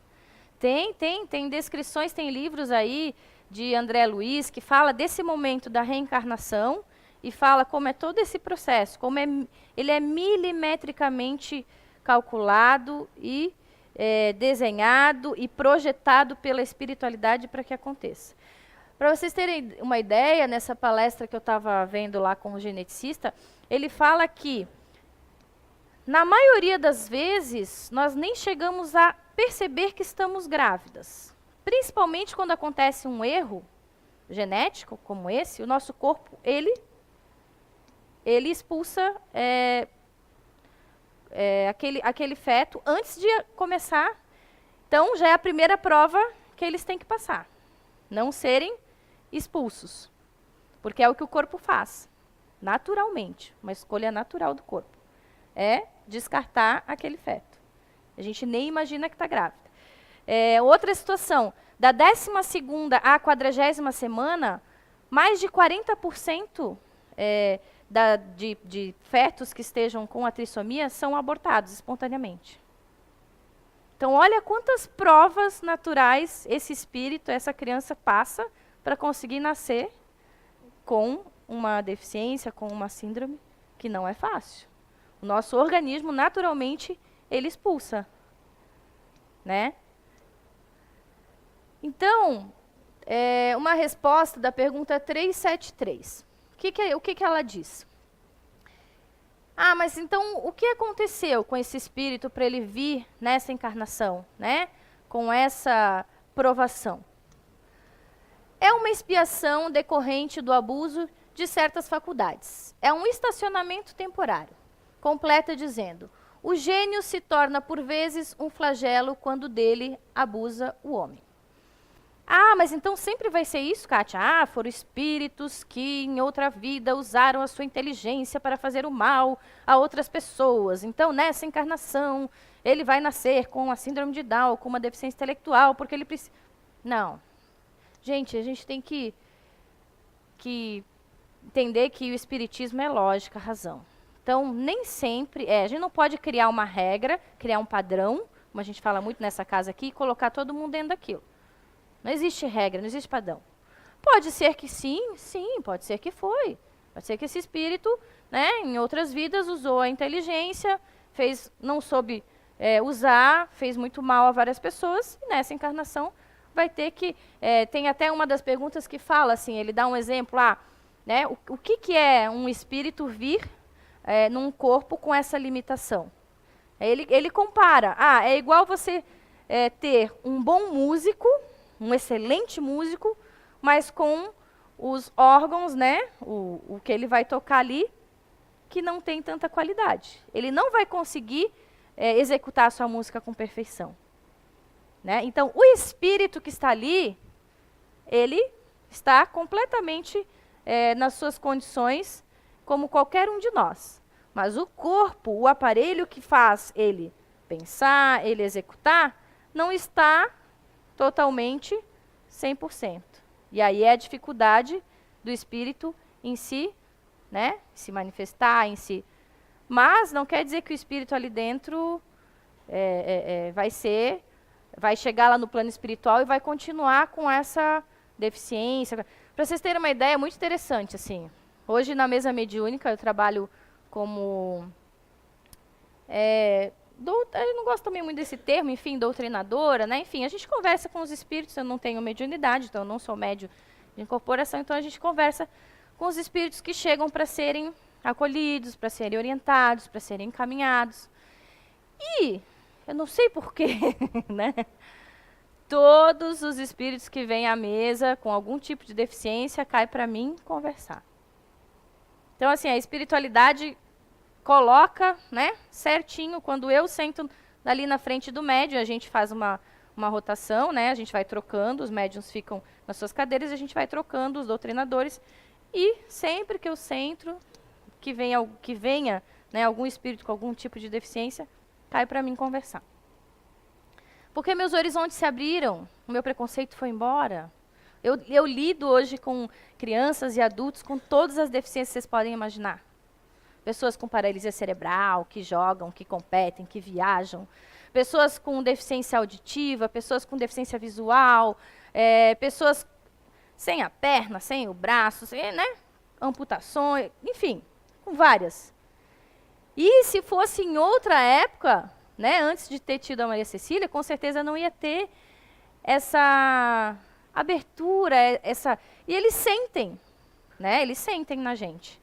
Speaker 2: Tem descrições, tem livros aí de André Luiz que fala desse momento da reencarnação e fala como é todo esse processo, como ele é milimetricamente calculado e desenhado e projetado pela espiritualidade para que aconteça. Para vocês terem uma ideia, nessa palestra que eu estava vendo lá com o geneticista, ele fala que, na maioria das vezes, nós nem chegamos a perceber que estamos grávidas. Principalmente quando acontece um erro genético como esse, o nosso corpo, ele expulsa aquele feto antes de começar. Então, já é a primeira prova que eles têm que passar. Não serem expulsos. Porque é o que o corpo faz, naturalmente. Uma escolha natural do corpo. É descartar aquele feto. A gente nem imagina que está grávida. Outra situação, da 12ª à 40ª semana, mais de 40% de fetos que estejam com a trissomia são abortados espontaneamente. Então, olha quantas provas naturais esse espírito, essa criança passa para conseguir nascer, com uma deficiência, com uma síndrome, que não é fácil. O nosso organismo, naturalmente, ele expulsa, né? Então, uma resposta da pergunta 373. O que ela diz? Ah, mas então, o que aconteceu com esse espírito para ele vir nessa encarnação, né? Com essa provação? É uma expiação decorrente do abuso de certas faculdades. É um estacionamento temporário. Completa dizendo: o gênio se torna por vezes um flagelo quando dele abusa o homem. Ah, mas então sempre vai ser isso, Kátia? Ah, foram espíritos que em outra vida usaram a sua inteligência para fazer o mal a outras pessoas. Então, nessa encarnação, ele vai nascer com a síndrome de Down, com uma deficiência intelectual, porque ele precisa... Não. Gente, a gente tem que entender que o espiritismo é lógica, razão. Então, nem sempre... a gente não pode criar uma regra, criar um padrão, como a gente fala muito nessa casa aqui, e colocar todo mundo dentro daquilo. Não existe regra, não existe padrão. Pode ser que sim, pode ser que foi. Pode ser que esse espírito, né, em outras vidas, usou a inteligência, não soube usar, fez muito mal a várias pessoas, e nessa encarnação vai ter que... tem até uma das perguntas que fala assim, ele dá um exemplo lá, né, o que é um espírito vir num corpo com essa limitação? Ele compara, é igual você ter um bom músico, um excelente músico, mas com os órgãos, né, o que ele vai tocar ali, que não tem tanta qualidade. Ele não vai conseguir executar a sua música com perfeição. Né? Então, o espírito que está ali, ele está completamente nas suas condições, como qualquer um de nós. Mas o corpo, o aparelho que faz ele pensar, ele executar, não está totalmente 100%. E aí é a dificuldade do espírito em si, né, se manifestar em si. Mas não quer dizer que o espírito ali dentro vai chegar lá no plano espiritual e vai continuar com essa deficiência. Para vocês terem uma ideia, é muito interessante, assim. Hoje, na mesa mediúnica, eu trabalho como... eu não gosto também muito desse termo, enfim, doutrinadora, né? Enfim, a gente conversa com os espíritos, eu não tenho mediunidade, então eu não sou médio de incorporação, então a gente conversa com os espíritos que chegam para serem acolhidos, para serem orientados, para serem encaminhados. E, eu não sei porquê, né? Todos os espíritos que vêm à mesa com algum tipo de deficiência caem para mim conversar. Então, assim, a espiritualidade coloca, né, certinho, quando eu sento ali na frente do médium, a gente faz uma rotação, né, a gente vai trocando, os médiuns ficam nas suas cadeiras, a gente vai trocando os doutrinadores, e sempre que eu sento, que venha, né, algum espírito com algum tipo de deficiência, cai para mim conversar. Porque meus horizontes se abriram, o meu preconceito foi embora. Eu lido hoje com crianças e adultos com todas as deficiências que vocês podem imaginar. Pessoas com paralisia cerebral, que jogam, que competem, que viajam. Pessoas com deficiência auditiva, pessoas com deficiência visual, pessoas sem a perna, sem o braço, né? Amputações, enfim, com várias. E se fosse em outra época, né, antes de ter tido a Maria Cecília, com certeza não ia ter essa abertura, e eles sentem, né? Eles sentem na gente.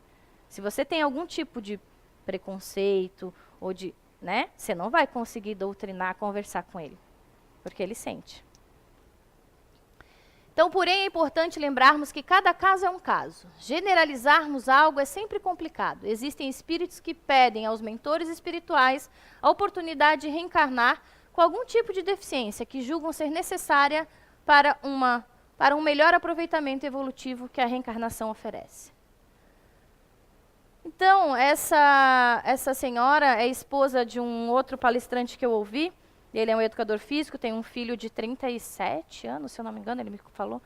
Speaker 2: Se você tem algum tipo de preconceito ou de, né, você não vai conseguir doutrinar, conversar com ele, porque ele sente. Então, porém, é importante lembrarmos que cada caso é um caso. Generalizarmos algo é sempre complicado. Existem espíritos que pedem aos mentores espirituais a oportunidade de reencarnar com algum tipo de deficiência que julgam ser necessária para um melhor aproveitamento evolutivo que a reencarnação oferece. Então, essa senhora é esposa de um outro palestrante que eu ouvi. Ele é um educador físico, tem um filho de 37 anos, se eu não me engano, ele me falou,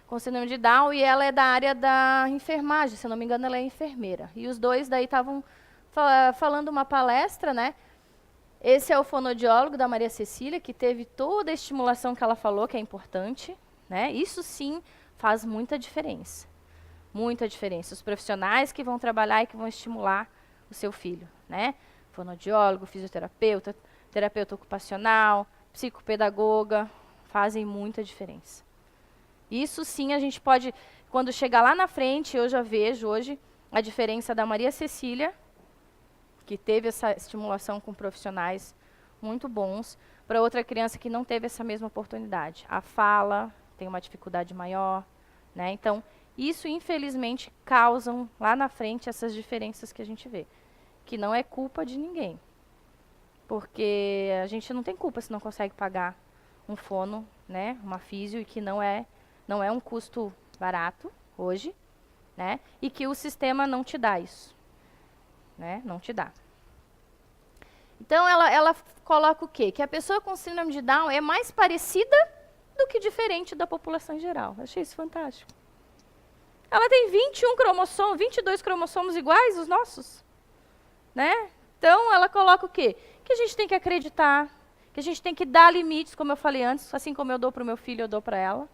Speaker 2: com síndrome de Down, e ela é da área da enfermagem, se eu não me engano, ela é enfermeira. E os dois daí estavam falando uma palestra, né? Esse é o fonoaudiólogo da Maria Cecília, que teve toda a estimulação que ela falou, que é importante, né? Isso sim faz muita diferença. Muita diferença. Os profissionais que vão trabalhar e que vão estimular o seu filho, né? Fonoaudiólogo, fisioterapeuta, terapeuta ocupacional, psicopedagoga, fazem muita diferença. Isso sim a gente pode, quando chegar lá na frente, eu já vejo hoje a diferença da Maria Cecília, que teve essa estimulação com profissionais muito bons, para outra criança que não teve essa mesma oportunidade. A fala tem uma dificuldade maior, né? Então, isso infelizmente causam lá na frente essas diferenças que a gente vê, que não é culpa de ninguém. Porque a gente não tem culpa se não consegue pagar um fono, né, uma físio, e que não é um custo barato hoje, né, e que o sistema não te dá isso, né, não te dá. Então, ela coloca o quê? Que a pessoa com síndrome de Down é mais parecida do que diferente da população em geral. Eu achei isso fantástico. Ela tem 21 cromossomos, 22 cromossomos iguais os nossos, né? Então, ela coloca o quê? Que a gente tem que acreditar, que a gente tem que dar limites, como eu falei antes, assim como eu dou para o meu filho, eu dou para ela,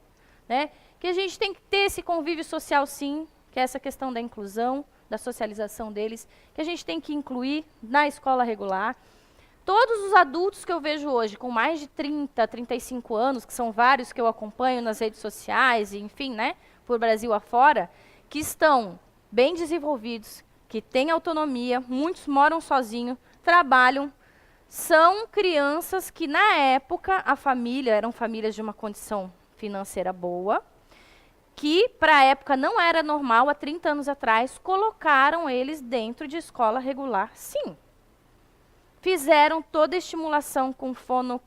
Speaker 2: né? Que a gente tem que ter esse convívio social, sim, que é essa questão da inclusão, da socialização deles, que a gente tem que incluir na escola regular. Todos os adultos que eu vejo hoje, com mais de 30, 35 anos, que são vários que eu acompanho nas redes sociais, e, enfim, né, por Brasil afora, que estão bem desenvolvidos, que têm autonomia, muitos moram sozinhos, trabalham, são crianças que, na época, a família, eram famílias de uma condição financeira boa, que, para a época, não era normal, há 30 anos atrás, colocaram eles dentro de escola regular, sim. Fizeram toda a estimulação com fono,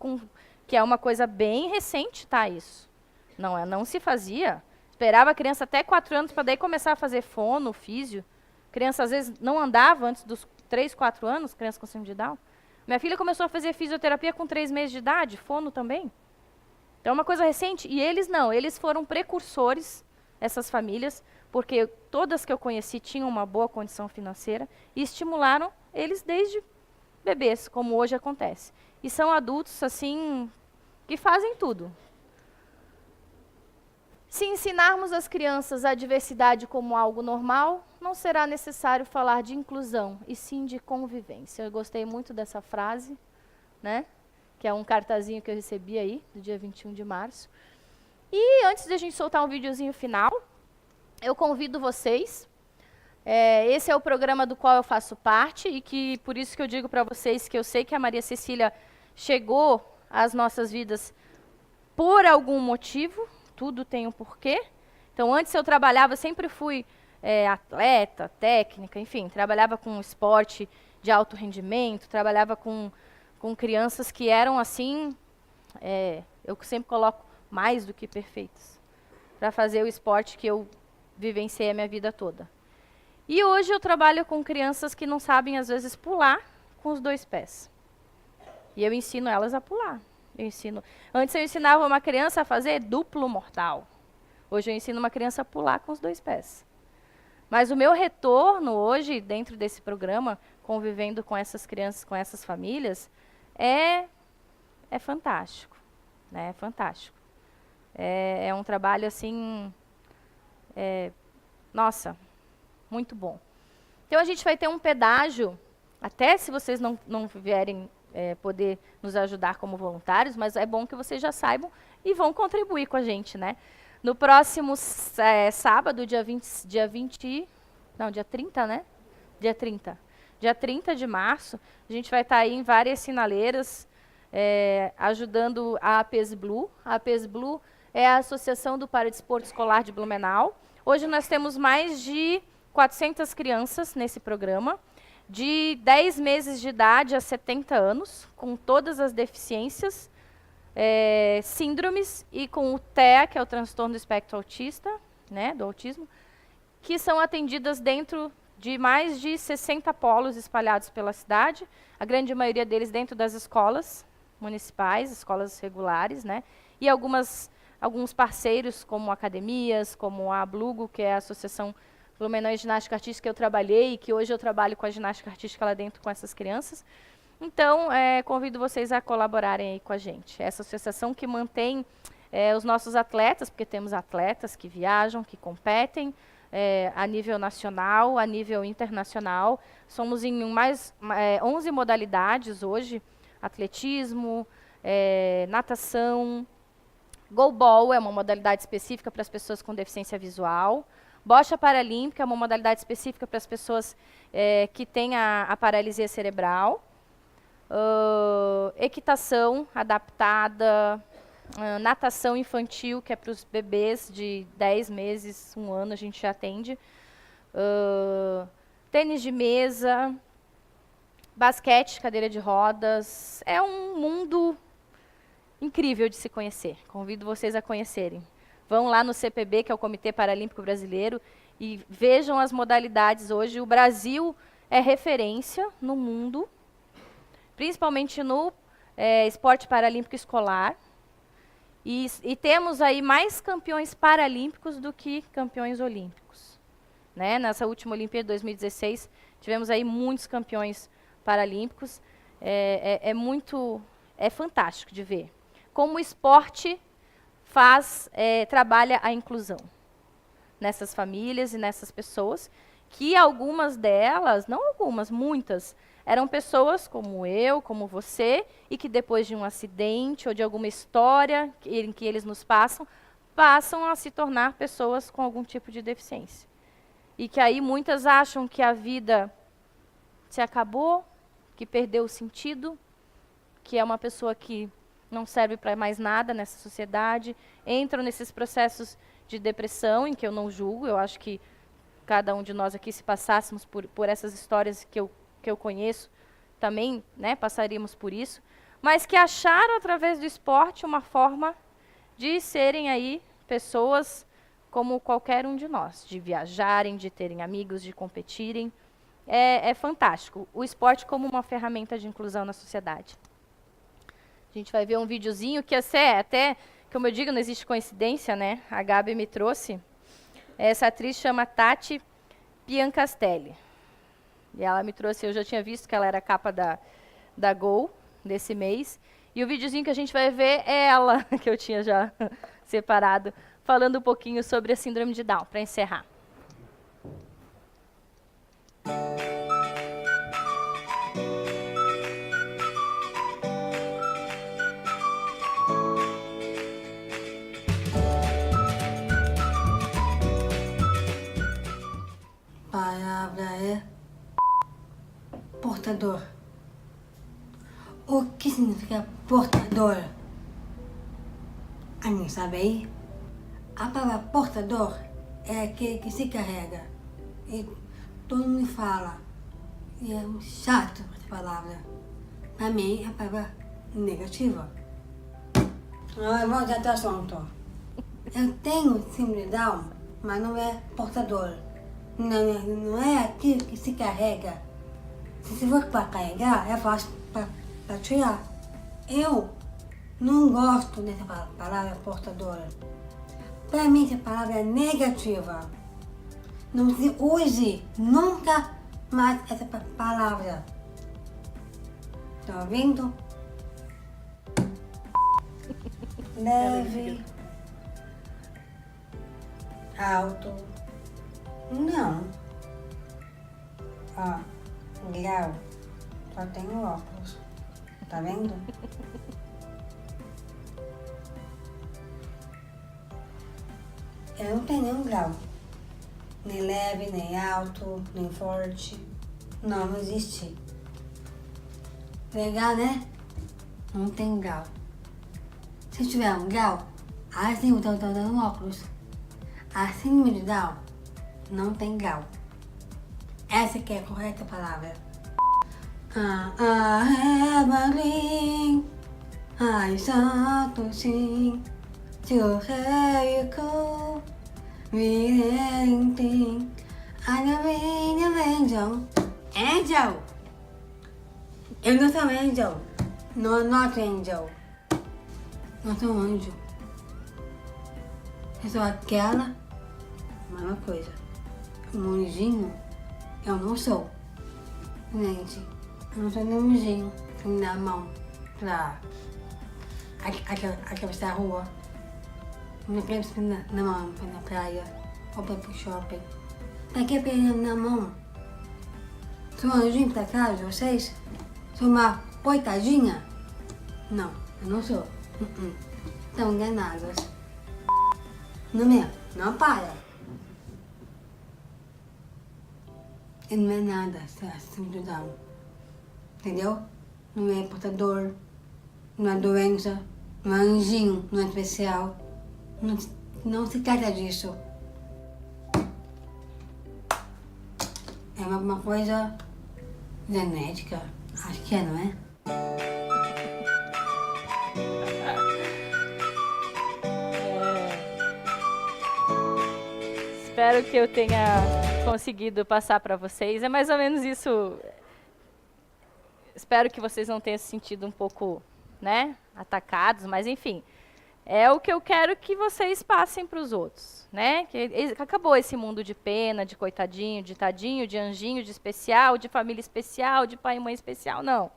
Speaker 2: que é uma coisa bem recente, tá, isso. Não se fazia. Esperava a criança até 4 anos para daí começar a fazer fono, físio. Criança, às vezes, não andava antes dos 3, 4 anos, criança com síndrome de Down. Minha filha começou a fazer fisioterapia com 3 meses de idade, fono também. Então, é uma coisa recente. E eles não, eles foram precursores, essas famílias, porque todas que eu conheci tinham uma boa condição financeira e estimularam eles desde bebês, como hoje acontece. E são adultos, assim, que fazem tudo. Se ensinarmos às crianças a diversidade como algo normal, não será necessário falar de inclusão, e sim de convivência. Eu gostei muito dessa frase, né? Que é um cartazinho que eu recebi aí, do dia 21 de março. E antes de a gente soltar um videozinho final, eu convido vocês. Esse é o programa do qual eu faço parte, e que por isso que eu digo para vocês que eu sei que a Maria Cecília chegou às nossas vidas por algum motivo. Tudo tem um porquê. Então, antes eu trabalhava, sempre fui atleta, técnica, enfim, trabalhava com esporte de alto rendimento, trabalhava com crianças que eram assim, eu sempre coloco mais do que perfeitas, para fazer o esporte que eu vivenciei a minha vida toda. E hoje eu trabalho com crianças que não sabem, às vezes, pular com os 2 pés. E eu ensino elas a pular. Antes eu ensinava uma criança a fazer duplo mortal. Hoje eu ensino uma criança a pular com os 2 pés. Mas o meu retorno hoje, dentro desse programa, convivendo com essas crianças, com essas famílias, é fantástico. Né? É fantástico. É um trabalho, assim, nossa, muito bom. Então a gente vai ter um pedágio, até se vocês não vierem poder nos ajudar como voluntários, mas é bom que vocês já saibam e vão contribuir com a gente, né? No próximo sábado, dia 30, né? Dia 30 de março, a gente vai estar aí em várias sinaleiras, ajudando a APES Blue. A APES Blue é a Associação do Paradesporto Escolar de Blumenau. Hoje nós temos mais de 400 crianças nesse programa, de 10 meses de idade a 70 anos, com todas as deficiências, síndromes, e com o TEA, que é o transtorno do espectro autista, né, do autismo, que são atendidas dentro de mais de 60 polos espalhados pela cidade, a grande maioria deles dentro das escolas municipais, escolas regulares, né, e alguns parceiros, como academias, como a Blugo, que é a Associação Blumenau de Ginástica Artística, que eu trabalhei, e que hoje eu trabalho com a ginástica artística lá dentro com essas crianças. Então, convido vocês a colaborarem aí com a gente. Essa associação que mantém os nossos atletas, porque temos atletas que viajam, que competem, a nível nacional, a nível internacional. Somos em 11 modalidades hoje, atletismo, natação, goalball é uma modalidade específica para as pessoas com deficiência visual, bocha paralímpica é uma modalidade específica para as pessoas que têm a paralisia cerebral, equitação adaptada, natação infantil, que é para os bebês de 10 meses, 1 ano, a gente já atende. Tênis de mesa, basquete, cadeira de rodas. É um mundo incrível de se conhecer. Convido vocês a conhecerem. Vão lá no CPB, que é o Comitê Paralímpico Brasileiro, e vejam as modalidades hoje. O Brasil é referência no mundo, principalmente no esporte paralímpico escolar. E temos aí mais campeões paralímpicos do que campeões olímpicos. Né? Nessa última Olimpíada de 2016, tivemos aí muitos campeões paralímpicos. É fantástico de ver como o esporte trabalha a inclusão nessas famílias e nessas pessoas, que algumas delas, não algumas, muitas, eram pessoas como eu, como você, e que depois de um acidente ou de alguma história em que eles nos passam a se tornar pessoas com algum tipo de deficiência. E que aí muitas acham que a vida se acabou, que perdeu o sentido, que é uma pessoa que não serve para mais nada nessa sociedade, entram nesses processos de depressão, em que eu não julgo. Eu acho que cada um de nós aqui, se passássemos por essas histórias que eu conheço, também, né, passaríamos por isso, mas que acharam através do esporte uma forma de serem aí pessoas como qualquer um de nós, de viajarem, de terem amigos, de competirem. É fantástico. O esporte como uma ferramenta de inclusão na sociedade. A gente vai ver um videozinho que até, como eu digo, não existe coincidência, né? A Gabi me trouxe. Essa atriz chama Tati Piancastelli. E ela me trouxe, eu já tinha visto que ela era capa da Gol desse mês. E o videozinho que a gente vai ver é ela, que eu tinha já separado, falando um pouquinho sobre a síndrome de Down, para encerrar.
Speaker 6: Palavra é portador. O que significa portador? Alguém sabe aí? A palavra portador é aquele que se carrega. E todo mundo fala. E é chato essa palavra. Pra mim, é a palavra negativa. Vamos direto ao assunto. Eu tenho síndrome de Down, mas não é portador. Não é aquilo que se carrega. Se for para carregar, é fácil para tirar. Eu não gosto dessa palavra portadora. Para mim, essa palavra é negativa. Não se use nunca mais essa palavra. Tá ouvindo? Leve. Alto. Não. Ó, grau. Só tenho óculos. Tá vendo? Eu não tenho nenhum grau. Nem leve, nem alto, nem forte. Não existe. Legal, né? Não tem grau. Se tiver um grau, assim eu tô dando óculos. Assim de Down, não tem grau. Essa que é a correta palavra. I believe I saw to sing to hear you call me anything. I'm an angel. Angel! Eu não sou angel. No, not angel. Não sou um anjo. Eu sou aquela mesma coisa. Um anjinho, eu não sou. Gente, eu não sou nenhum anjinho que me dá a mão pra atravessar a rua. Não quero na mão pra ir na praia ou pra ir pro shopping. Tá aqui pegando na mão. Sou um anjinho pra casa de vocês? Sou uma coitadinha? Não, eu não sou. Estão enganadas. Não mesmo? Não para. Ele não é nada, síndrome de Down. Entendeu? Não é portador, não é doença, não é anjinho, não é especial. Não se trata disso. É uma coisa genética. Acho que é, não é?
Speaker 2: Espero que eu tenha conseguido passar para vocês. É mais ou menos isso. Espero que vocês não tenham se sentido um pouco, né, atacados, mas enfim, é o que eu quero que vocês passem para os outros, né? Que acabou esse mundo de pena, de coitadinho, de tadinho, de anjinho, de especial, de família especial, de pai e mãe especial. Não.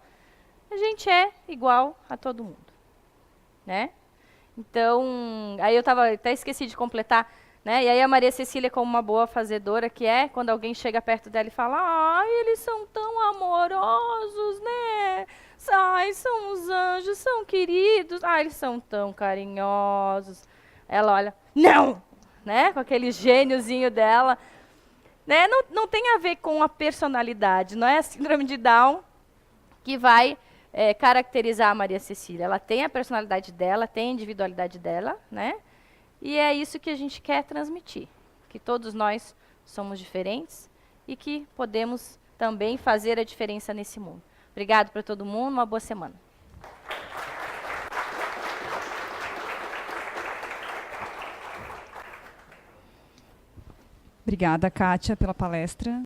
Speaker 2: A gente é igual a todo mundo, né? Então, aí eu até esqueci de completar, né? E aí a Maria Cecília, como uma boa fazedora que é, quando alguém chega perto dela e fala, ai, eles são tão amorosos, né? Ai, são os anjos, são queridos, ai, eles são tão carinhosos. Ela olha, não! Né? Com aquele gêniozinho dela. Né? Não tem a ver com a personalidade, não é a síndrome de Down que vai caracterizar a Maria Cecília. Ela tem a personalidade dela, tem a individualidade dela, né? E é isso que a gente quer transmitir, que todos nós somos diferentes e que podemos também fazer a diferença nesse mundo. Obrigado para todo mundo, uma boa semana.
Speaker 7: Obrigada, Kátia, pela palestra.